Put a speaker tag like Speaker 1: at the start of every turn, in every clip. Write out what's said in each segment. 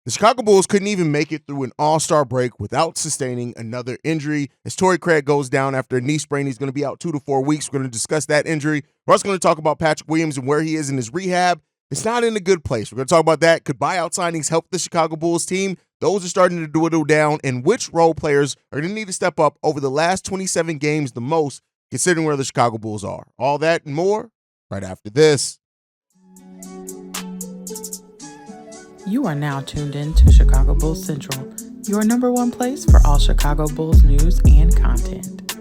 Speaker 1: The Chicago Bulls couldn't even make it through an all-star break without sustaining another injury. As Torrey Craig goes down after a knee sprain, he's going to be out 2 to 4 weeks. We're going to discuss that injury. We're also going to talk about Patrick Williams and where he is in his rehab. It's not in a good place. We're going to talk about that. Could buyout signings help the Chicago Bulls team? Those are starting to dwindle down. And which role players are going to need to step up over the last 27 games the most, considering where the Chicago Bulls are? All that and more right after this.
Speaker 2: You are now tuned in to Chicago Bulls Central, your number one place for all Chicago Bulls news and content.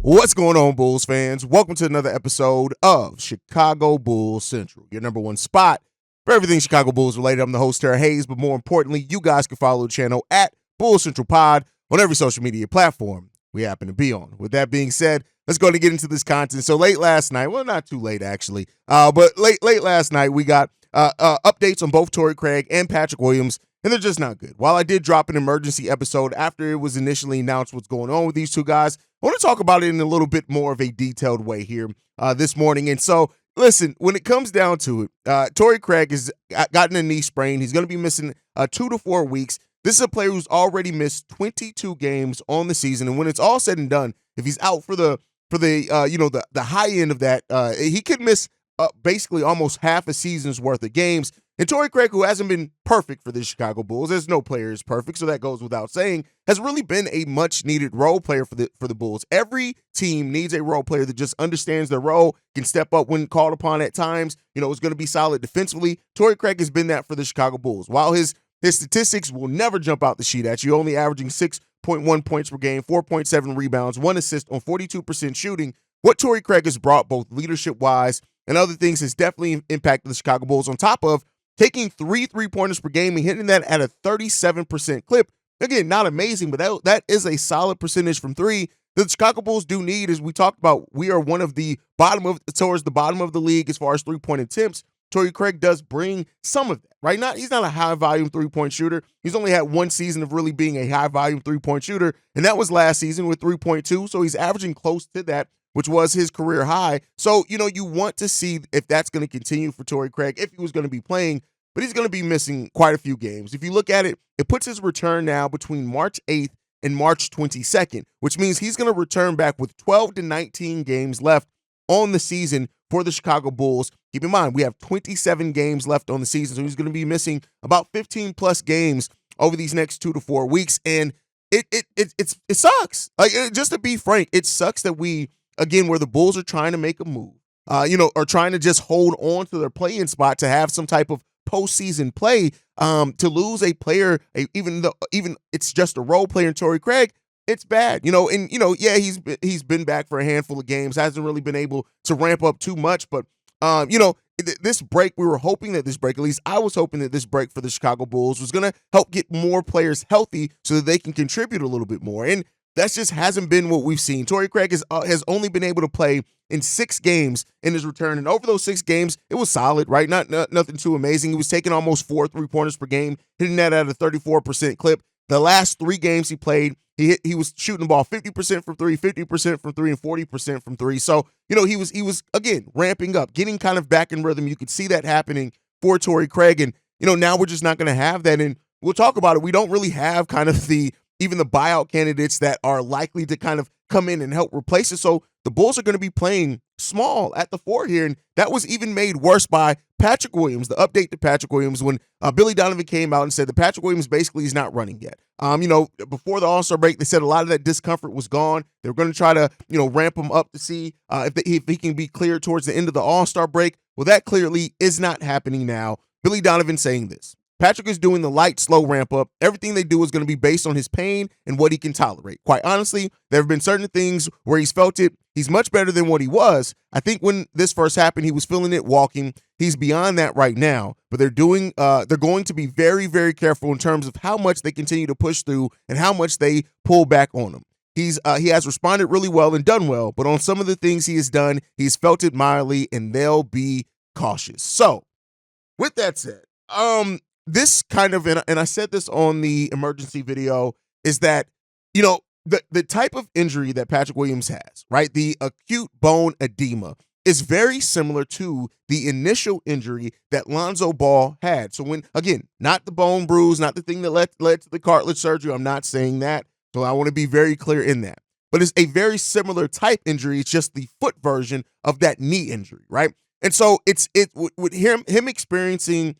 Speaker 1: What's going on, Bulls fans? Welcome to another episode of Chicago Bulls Central, your number one spot for everything Chicago Bulls related. I'm the host, Torrey Haize, but more importantly, you guys can follow the channel at Bulls Central Pod on every social media platform we happen to be on. With that being said, let's go to get into this content. So late last night, well, not too late actually, but late last night, we got updates on both Torrey Craig and Patrick Williams, and they're just not good. While I did drop an emergency episode after it was initially announced what's going on with these two guys, I want to talk about it in a little bit more of a detailed way here this morning. And so, listen, when it comes down to it, Torrey Craig has gotten a knee sprain. He's going to be missing 2 to 4 weeks. This is a player who's already missed 22 games on the season, and when it's all said and done, if he's out for the high end of that, he could miss basically almost half a season's worth of games. And Torrey Craig, who hasn't been perfect for the Chicago Bulls, there's no player is perfect, so that goes without saying, has really been a much-needed role player for the Bulls. Every team needs a role player that just understands their role, can step up when called upon at times, is going to be solid defensively. Torrey Craig has been that for the Chicago Bulls. While his statistics will never jump out the sheet at you, only averaging 6.1 points per game, 4.7 rebounds, 1 assist on 42% shooting, what Torrey Craig has brought both leadership-wise and other things has definitely impacted the Chicago Bulls, on top of taking 3 3-pointers per game and hitting that at a 37% clip. Again, not amazing, but that is a solid percentage from three. The Chicago Bulls do need, as we talked about, we are one of the towards the bottom of the league as far as three-point attempts. Torrey Craig does bring some of that, right? He's not a high-volume three-point shooter. He's only had one season of really being a high-volume three-point shooter, and that was last season with 3.2, so he's averaging close to that, which was his career high. So, you want to see if that's going to continue for Torrey Craig, if he was going to be playing, but he's going to be missing quite a few games. If you look at it, it puts his return now between March 8th and March 22nd, which means he's going to return back with 12 to 19 games left on the season for the Chicago Bulls. Keep in mind, we have 27 games left on the season, so he's going to be missing about 15-plus games over these next 2 to 4 weeks, and it sucks. Just to be frank, it sucks that where the Bulls are trying to make a move, or trying to just hold on to their play-in spot to have some type of postseason play, to lose a player, even it's just a role player in Torrey Craig, it's bad, he's been back for a handful of games, hasn't really been able to ramp up too much, but this break, we were hoping that this break, at least I was hoping that this break for the Chicago Bulls was going to help get more players healthy so that they can contribute a little bit more, and that just hasn't been what we've seen. Torrey Craig has only been able to play in 6 games in his return, and over those 6 games, it was solid, right? Not nothing too amazing. He was taking almost 4 3-pointers per game, hitting that at a 34% clip. The last 3 games he played, he was shooting the ball 50% from 3, 50% from 3, and 40% from 3. So, he was again ramping up, getting kind of back in rhythm. You could see that happening for Torrey Craig, and now we're just not going to have that. And we'll talk about it. We don't really have kind of even the buyout candidates that are likely to kind of come in and help replace it. So the Bulls are going to be playing small at the 4 here, and that was even made worse by Patrick Williams, the update to Patrick Williams, when Billy Donovan came out and said that Patrick Williams basically is not running yet. Before the All-Star break, they said a lot of that discomfort was gone. They were going to try to, ramp him up to see if he can be cleared towards the end of the All-Star break. Well, that clearly is not happening now. Billy Donovan saying this: Patrick is doing the light, slow ramp up. Everything they do is going to be based on his pain and what he can tolerate. Quite honestly, there have been certain things where he's felt it. He's much better than what he was. I think when this first happened, he was feeling it walking. He's beyond that right now, but they're going to be very, very careful in terms of how much they continue to push through and how much they pull back on him. He has responded really well and done well, but on some of the things he has done, he's felt it mildly, and they'll be cautious. So, with that said, this kind of, and I said this on the emergency video, is that, the type of injury that Patrick Williams has, right? The acute bone edema is very similar to the initial injury that Lonzo Ball had. So when, again, not the bone bruise, not the thing that led to the cartilage surgery. I'm not saying that. So I want to be very clear in that. But it's a very similar type injury. It's just the foot version of that knee injury, right? And so it's with him experiencing,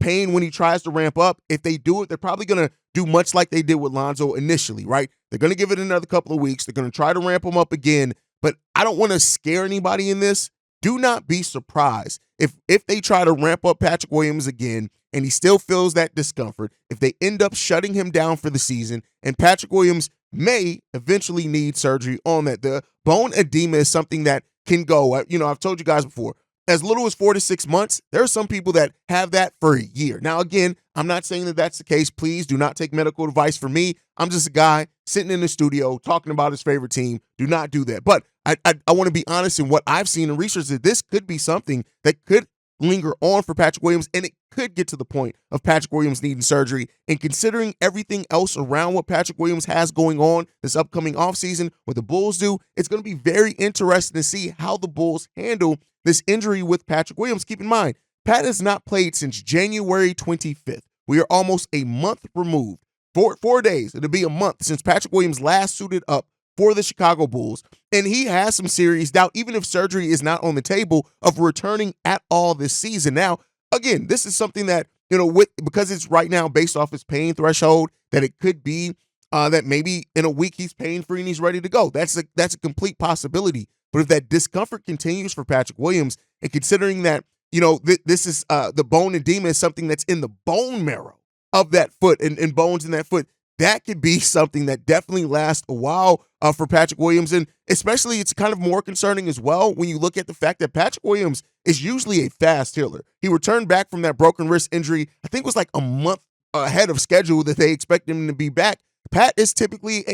Speaker 1: pain when he tries to ramp up. If they do it, they're probably going to do much like they did with Lonzo initially, right? They're going to give it another couple of weeks. They're going to try to ramp him up again. But I don't want to scare anybody in this. Do not be surprised if they try to ramp up Patrick Williams again and he still feels that discomfort, if they end up shutting him down for the season, and Patrick Williams may eventually need surgery on that. The bone edema is something that can go, I've told you guys before, as little as 4 to 6 months. There are some people that have that for a year. Now, again, I'm not saying that that's the case. Please do not take medical advice from me. I'm just a guy sitting in the studio talking about his favorite team. Do not do that. But I want to be honest in what I've seen in research that this could be something that could linger on for Patrick Williams, and it could get to the point of Patrick Williams needing surgery. And considering everything else around what Patrick Williams has going on this upcoming offseason, what the Bulls do, it's going to be very interesting to see how the Bulls handle this injury with Patrick Williams. Keep in mind, Pat has not played since January 25th. We are almost a month removed. 4 days, it'll be a month since Patrick Williams last suited up for the Chicago Bulls, and he has some serious doubt, even if surgery is not on the table, of returning at all this season. Now, again, this is something that, because it's right now based off his pain threshold, that it could be that maybe in a week he's pain-free and he's ready to go. That's a complete possibility. But if that discomfort continues for Patrick Williams, and considering that, this is the bone edema is something that's in the bone marrow of that foot and bones in that foot, that could be something that definitely lasts a while for Patrick Williams. And especially it's kind of more concerning as well when you look at the fact that Patrick Williams is usually a fast healer. He returned back from that broken wrist injury, I think it was like a month ahead of schedule that they expect him to be back. Pat is typically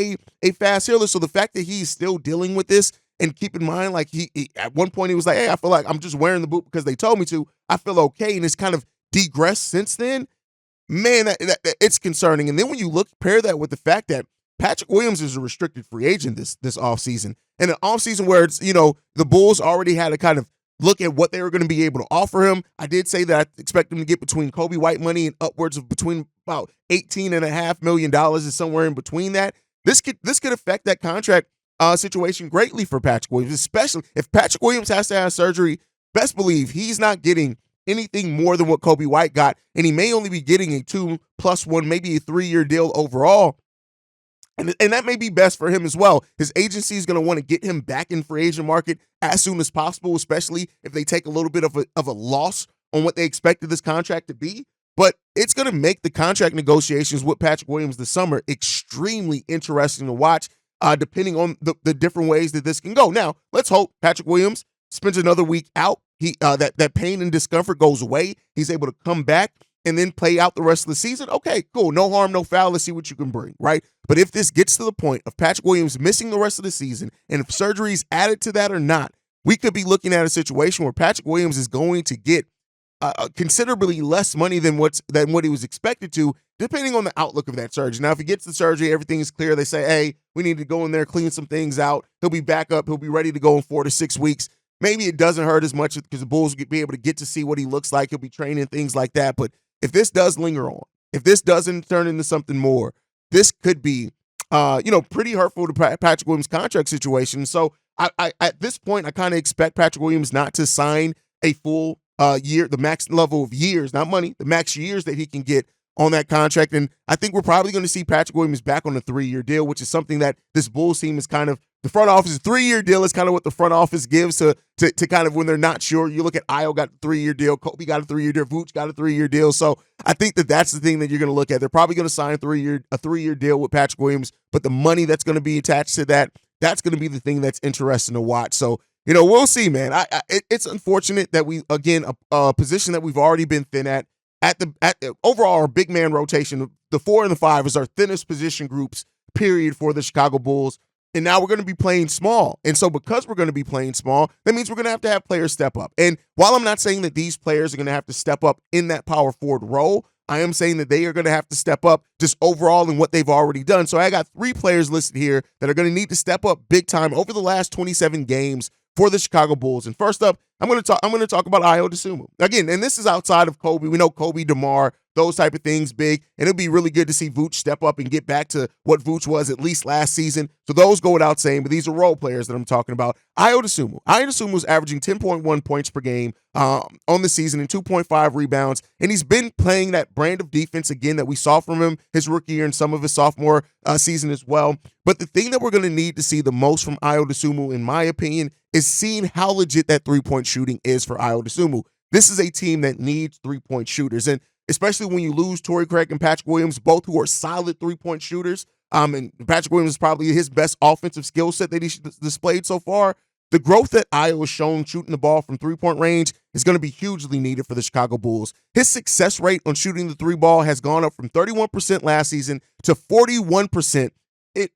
Speaker 1: a fast healer. So the fact that he's still dealing with this, and keep in mind, like he at one point he was like, hey, I feel like I'm just wearing the boot because they told me to. I feel okay. And it's kind of degressed since then. Man, it's concerning. And then when you pair that with the fact that Patrick Williams is a restricted free agent this offseason, and an offseason where it's, the Bulls already had to kind of look at what they were going to be able to offer him. I did say that I expect him to get between Kobe White money and upwards of between about $18.5 million is somewhere in between that. This could affect that contract situation greatly for Patrick Williams, especially if Patrick Williams has to have surgery. Best believe he's not getting anything more than what Kobe White got, and he may only be getting a 2+1, maybe a 3-year deal overall. And that may be best for him as well. His agency is going to want to get him back in free agent market as soon as possible, especially if they take a little bit of a loss on what they expected this contract to be. But it's going to make the contract negotiations with Patrick Williams this summer extremely interesting to watch, depending on the different ways that this can go. Now, let's hope Patrick Williams spends another week out. That pain and discomfort goes away. He's able to come back and then play out the rest of the season. Okay, cool. No harm, no foul. Let's see what you can bring, right? But if this gets to the point of Patrick Williams missing the rest of the season, and if surgery is added to that or not, we could be looking at a situation where Patrick Williams is going to get considerably less money than what he was expected to, depending on the outlook of that surgery. Now, if he gets the surgery, everything is clear. They say, hey, we need to go in there, clean some things out. He'll be back up. He'll be ready to go in 4 to 6 weeks. Maybe it doesn't hurt as much because the Bulls will be able to get to see what he looks like. He'll be training, things like that. But if this does linger on, if this doesn't turn into something more, this could be, pretty hurtful to Patrick Williams' contract situation. So I at this point, I kind of expect Patrick Williams not to sign a full year, the max level of years, not money, the max years that he can get on that contract. And I think we're probably going to see Patrick Williams back on a 3-year deal, which is something that this Bulls team is kind of, the front office, 3-year deal is kind of what the front office gives to kind of when they're not sure. You look at Ayo got a 3-year deal, Kobe got a 3-year deal, Vooch got a 3-year deal. So I think that's the thing that you're going to look at. They're probably going to sign a 3-year deal with Patrick Williams, but the money that's going to be attached to that's going to be the thing that's interesting to watch. So, we'll see, man. It's unfortunate that we, again, a position that we've already been thin at the overall our big man rotation, the 4 and the 5 is our thinnest position groups, period, for the Chicago Bulls. And now we're going to be playing small. And so because we're going to be playing small, that means we're going to have players step up. And while I'm not saying that these players are going to have to step up in that power forward role, I am saying that they are going to have to step up just overall in what they've already done. So I got 3 players listed here that are going to need to step up big time over the last 27 games for the Chicago Bulls. And first up, I'm going to talk about Ayo Dosunmu. Again, and this is outside of Kobe. We know Kobe, DeMar, those type of things big. And it'll be really good to see Vooch step up and get back to what Vooch was at least last season. So those go without saying, but these are role players that I'm talking about. Ayo Dosunmu is averaging 10.1 points per game on the season and 2.5 rebounds. And he's been playing that brand of defense again that we saw from him his rookie year and some of his sophomore season as well. But the thing that we're going to need to see the most from Ayo Dosunmu, in my opinion, is seeing how legit that three-point shooting is for Ayo Dosunmu. This is a team that needs three-point shooters, and especially when you lose Torrey Craig and Patrick Williams, both who are solid three-point shooters. And Patrick Williams is probably his best offensive skill set that he's displayed so far. The growth that Ayo has shown shooting the ball from three-point range is going to be hugely needed for the Chicago Bulls. His success rate on shooting the three ball has gone up from 31% last season to 41%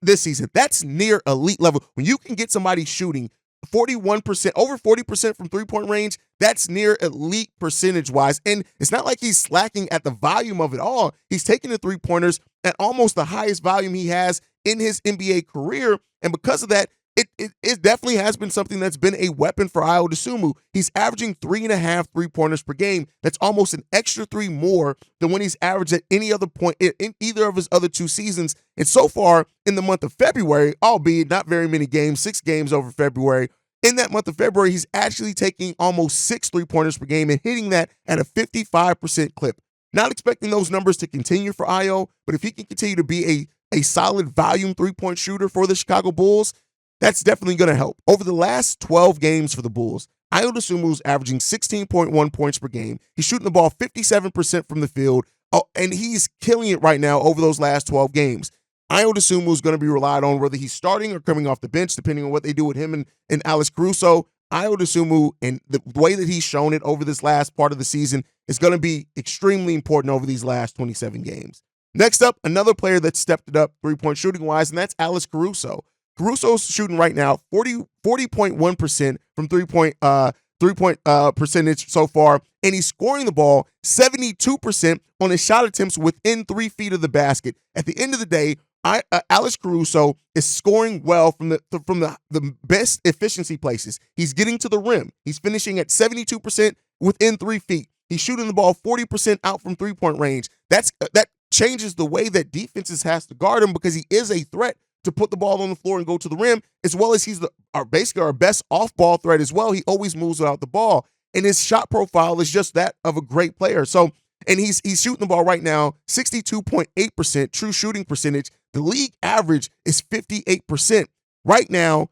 Speaker 1: this season. That's near elite level. When you can get somebody shooting 41%, over 40% from three-point range, that's near elite percentage-wise. And it's not like he's slacking at the volume of it all. He's taking the three-pointers at almost the highest volume he has in his NBA career. And because of that, it definitely has been something that's been a weapon for Ayo Dosunmu. He's averaging 3.5 three-pointers per game. That's almost an extra 3 more than when he's averaged at any other point in either of his other 2 seasons. And so far in the month of February, albeit not very many games, 6 games over February, in that month of February, he's actually taking almost 6 three-pointers per game and hitting that at a 55% clip. Not expecting those numbers to continue for Ayo, but if he can continue to be a solid volume three-point shooter for the Chicago Bulls, that's definitely going to help. Over the last 12 games for the Bulls, Ayo Dosunmu is averaging 16.1 points per game. He's shooting the ball 57% from the field, and he's killing it right now over those last 12 games. Ayo Dosunmu is going to be relied on whether he's starting or coming off the bench, depending on what they do with him and Alex Caruso. Ayo Dosunmu, and the way that he's shown it over this last part of the season, is going to be extremely important over these last 27 games. Next up, another player that stepped it up three-point shooting-wise, and that's Alex Caruso. Caruso's shooting right now 40.1% from three-point percentage so far, and he's scoring the ball 72% on his shot attempts within 3 feet of the basket. At the end of the day, Alex Caruso is scoring well from the best efficiency places. He's getting to the rim. He's finishing at 72% within 3 feet. He's shooting the ball 40% out from three-point range. That changes the way that defenses has to guard him because he is a threat to put the ball on the floor and go to the rim, as well as he's basically our best off-ball threat as well. He always moves without the ball, and his shot profile is just that of a great player. So, and he's shooting the ball right now 62.8% true shooting percentage. The league average is 58%. Right now,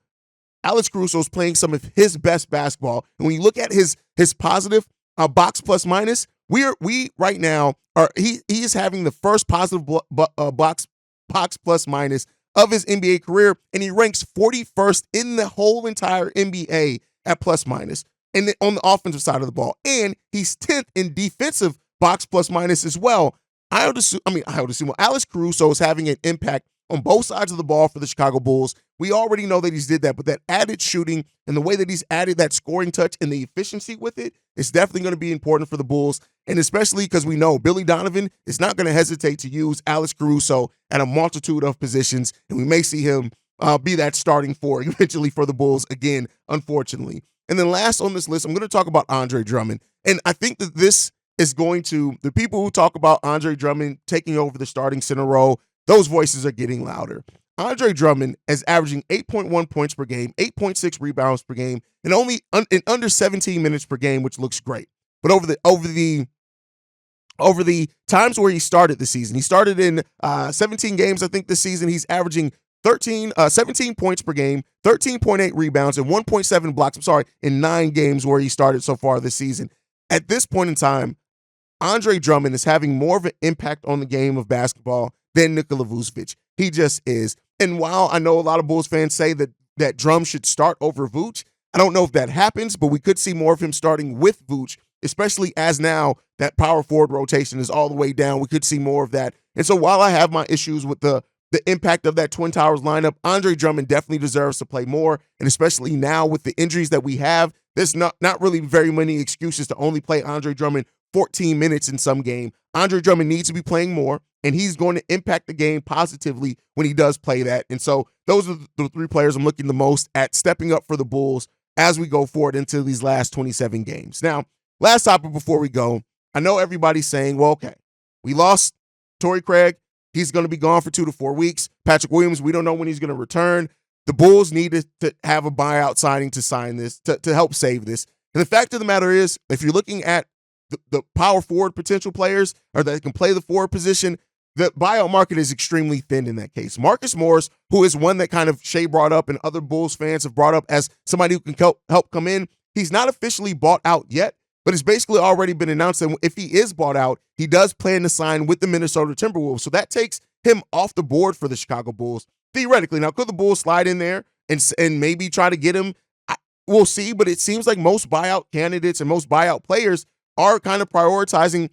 Speaker 1: Alex Caruso is playing some of his best basketball, and when you look at his positive box plus minus, we right now he is having the first positive box plus minus of his NBA career, and he ranks 41st in the whole entire NBA at plus minus, and on the offensive side of the ball, and he's 10th in defensive box plus minus as well. Alex Caruso is having an impact on both sides of the ball for the Chicago Bulls. We already know that he's did that, but that added shooting and the way that he's added that scoring touch and the efficiency with it is definitely going to be important for the Bulls, and especially because we know Billy Donovan is not going to hesitate to use Alex Caruso at a multitude of positions, and we may see him be that starting four eventually for the Bulls again, unfortunately. And then last on this list, I'm going to talk about Andre Drummond, and I think that this is going to, the people who talk about Andre Drummond taking over the starting center role, those voices are getting louder. Andre Drummond is averaging 8.1 points per game, 8.6 rebounds per game, and only in under 17 minutes per game, which looks great. But over the times where he started the season, he started in 17 games, I think, this season. He's averaging 17 points per game, 13.8 rebounds, and 1.7 blocks, in 9 games where he started so far this season. At this point in time, Andre Drummond is having more of an impact on the game of basketball than Nikola Vucevic. He just is. And while I know a lot of Bulls fans say that Drum should start over Vooch, I don't know if that happens, but we could see more of him starting with Vooch, especially as now that power forward rotation is all the way down. We could see more of that. And so while I have my issues with the impact of that Twin Towers lineup, Andre Drummond definitely deserves to play more. And especially now with the injuries that we have, there's not really very many excuses to only play Andre Drummond 14 minutes in some game. Andre Drummond needs to be playing more, and he's going to impact the game positively when he does play that. And so those are the 3 players I'm looking the most at stepping up for the Bulls as we go forward into these last 27 games. Now, last topic before we go, I know everybody's saying, well, okay, we lost Torrey Craig. He's going to be gone for 2 to 4 weeks. Patrick Williams, we don't know when he's going to return. The Bulls need to have a buyout signing to sign this, to help save this. And the fact of the matter is, if you're looking at the power forward potential players or that can play the forward position, the buyout market is extremely thin in that case. Marcus Morris, who is one that kind of Shea brought up and other Bulls fans have brought up as somebody who can help come in, he's not officially bought out yet, but it's basically already been announced that if he is bought out, he does plan to sign with the Minnesota Timberwolves. So that takes him off the board for the Chicago Bulls, theoretically. Now, could the Bulls slide in there and maybe try to get him? We'll see, but it seems like most buyout candidates and most buyout players are kind of prioritizing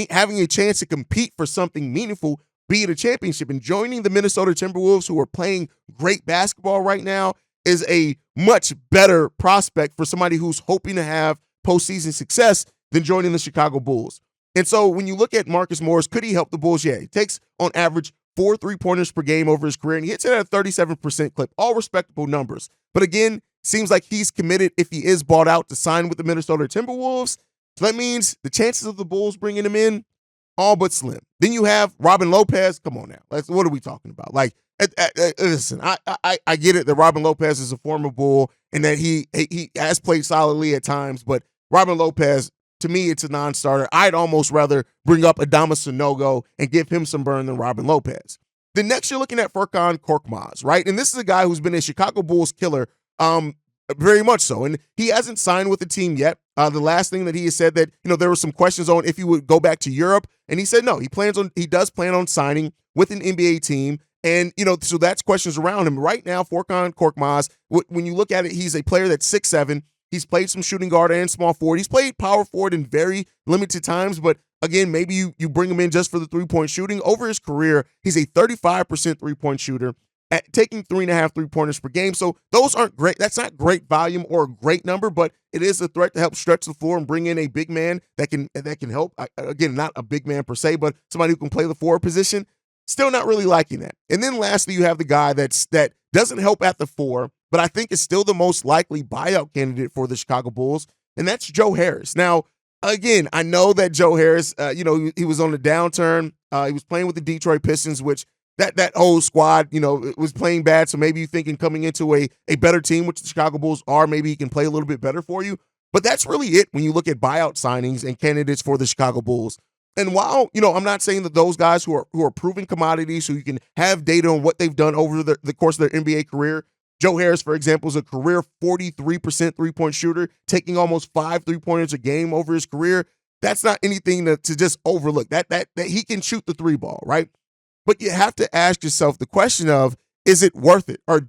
Speaker 1: having a chance to compete for something meaningful, be it a championship. And joining the Minnesota Timberwolves, who are playing great basketball right now, is a much better prospect for somebody who's hoping to have postseason success than joining the Chicago Bulls. And so when you look at Marcus Morris, could he help the Bulls? Yeah, he takes on average 4 3-pointers per game over his career, and he hits it at a 37% clip, all respectable numbers. But again, seems like he's committed, if he is bought out, to sign with the Minnesota Timberwolves. So that means the chances of the Bulls bringing him in, all but slim. Then you have Robin Lopez. Come on now. What are we talking about? Like, listen, I get it that Robin Lopez is a former Bull and that he has played solidly at times, but Robin Lopez, to me, it's a non-starter. I'd almost rather bring up Adama Sanogo and give him some burn than Robin Lopez. Then next you're looking at Furkan Korkmaz, right? And this is a guy who's been a Chicago Bulls killer, very much so. And he hasn't signed with the team yet. The last thing that he has said that, there were some questions on if he would go back to Europe. And he said no, he does plan on signing with an NBA team. And, so that's questions around him. Right now, Furkan Korkmaz, when you look at it, he's a player that's 6'7". He's played some shooting guard and small forward. He's played power forward in very limited times, but again, maybe you bring him in just for the three-point shooting. Over his career, he's a 35% three-point shooter, at taking 3.5 3-pointers per game. So those aren't great. That's not great volume or a great number, but it is a threat to help stretch the floor and bring in a big man that can help. Again, not a big man per se, but somebody who can play the forward position. Still not really liking that. And then lastly, you have the guy that doesn't help at the 4, but I think is still the most likely buyout candidate for the Chicago Bulls, and that's Joe Harris. Now, again, I know that Joe Harris, he was on the downturn. He was playing with the Detroit Pistons, which that whole squad, it was playing bad. So maybe you're thinking coming into a better team, which the Chicago Bulls are, maybe he can play a little bit better for you. But that's really it when you look at buyout signings and candidates for the Chicago Bulls. And while, I'm not saying that those guys who are proven commodities, who you can have data on what they've done over the course of their NBA career. Joe Harris, for example, is a career 43% three-point shooter, taking almost 5 3-pointers a game over his career. That's not anything to just overlook. That he can shoot the 3 ball, right? But you have to ask yourself the question of, is it worth it? Or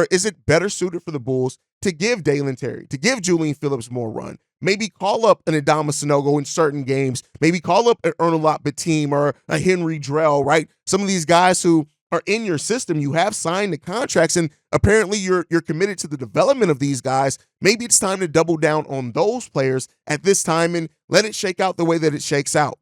Speaker 1: is it better suited for the Bulls to give Dalen Terry, to give Julian Phillips more run? Maybe call up an Adama Sanogo in certain games. Maybe call up an Ernalot Batim or a Henry Drell, right? Some of these guys who are in your system, you have signed the contracts, and apparently you're committed to the development of these guys. Maybe it's time to double down on those players at this time and let it shake out the way that it shakes out.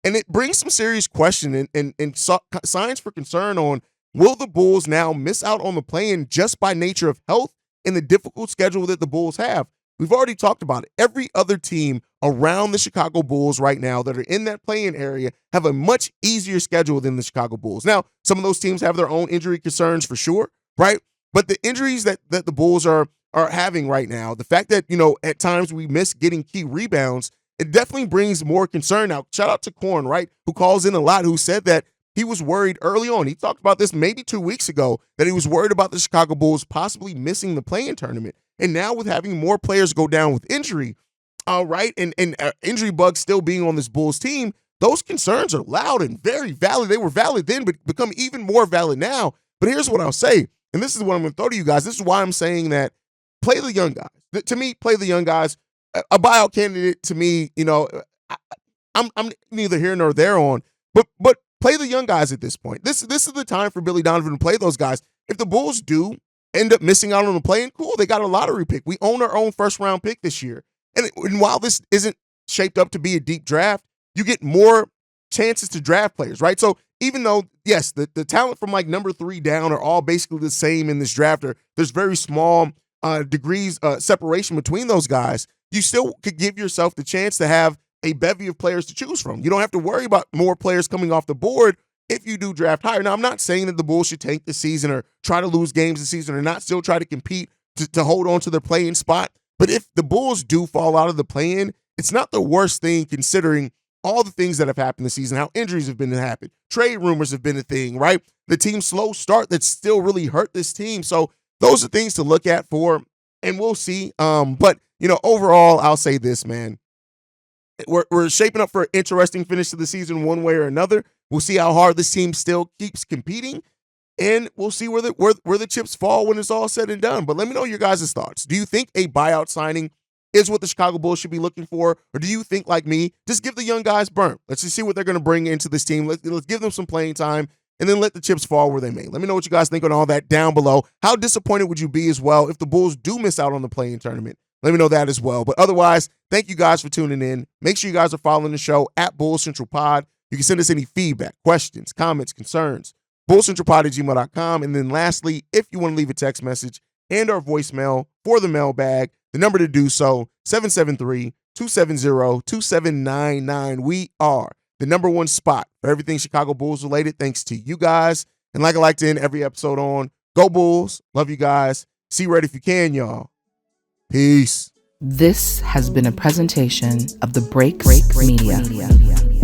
Speaker 1: And it brings some serious question and signs for concern on, will the Bulls now miss out on the play-in just by nature of health and the difficult schedule that the Bulls have? We've already talked about it. Every other team around the Chicago Bulls right now that are in that play-in area have a much easier schedule than the Chicago Bulls. Now, some of those teams have their own injury concerns for sure, right? But the injuries that the Bulls are having right now, the fact that, at times we miss getting key rebounds, it definitely brings more concern. Now, shout out to Korn, right, who calls in a lot, who said that he was worried early on. He talked about this maybe 2 weeks ago, that he was worried about the Chicago Bulls possibly missing the play-in tournament. And now with having more players go down with injury, right, and injury bugs still being on this Bulls team, those concerns are loud and very valid. They were valid then, but become even more valid now. But here's what I'll say, and this is what I'm going to throw to you guys. This is why I'm saying that play the young guys. To me, play the young guys. A buyout candidate, to me, I'm neither here nor there on, but play the young guys at this point. This is the time for Billy Donovan to play those guys. If the Bulls do end up missing out on the play-in, cool, they got a lottery pick. We own our own first-round pick this year. And while this isn't shaped up to be a deep draft, you get more chances to draft players, right? So even though, yes, the talent from like number 3 down are all basically the same in this draft, there's very small degrees separation between those guys, you still could give yourself the chance to have a bevy of players to choose from. You don't have to worry about more players coming off the board if you do draft higher. Now, I'm not saying that the Bulls should tank this season or try to lose games this season or not still try to compete to hold on to their play-in spot. But if the Bulls do fall out of the play-in, it's not the worst thing considering all the things that have happened this season, how injuries have been to happen, trade rumors have been a thing, right? The team's slow start that's still really hurt this team. So those are things to look at for, and we'll see. But, overall, I'll say this, man. We're shaping up for an interesting finish to the season one way or another. We'll see how hard this team still keeps competing, and we'll see where the chips fall when it's all said and done. But let me know your guys' thoughts. Do you think a buyout signing is what the Chicago Bulls should be looking for, or do you think, like me, just give the young guys burn? Let's just see what they're going to bring into this team. Let's give them some playing time, and then let the chips fall where they may. Let me know what you guys think on all that down below. How disappointed would you be as well if the Bulls do miss out on the play-in tournament? Let me know that as well. But otherwise, thank you guys for tuning in. Make sure you guys are following the show at Bulls Central Pod. You can send us any feedback, questions, comments, concerns, bullcentralpod@gmail.com. And then lastly, if you want to leave a text message and our voicemail for the mailbag, the number to do so, 773-270-2799. We are the number one spot for everything Chicago Bulls related, thanks to you guys. And like I like to end every episode on, go Bulls. Love you guys. See you right if you can, y'all. Peace.
Speaker 2: This has been a presentation of the Break Media.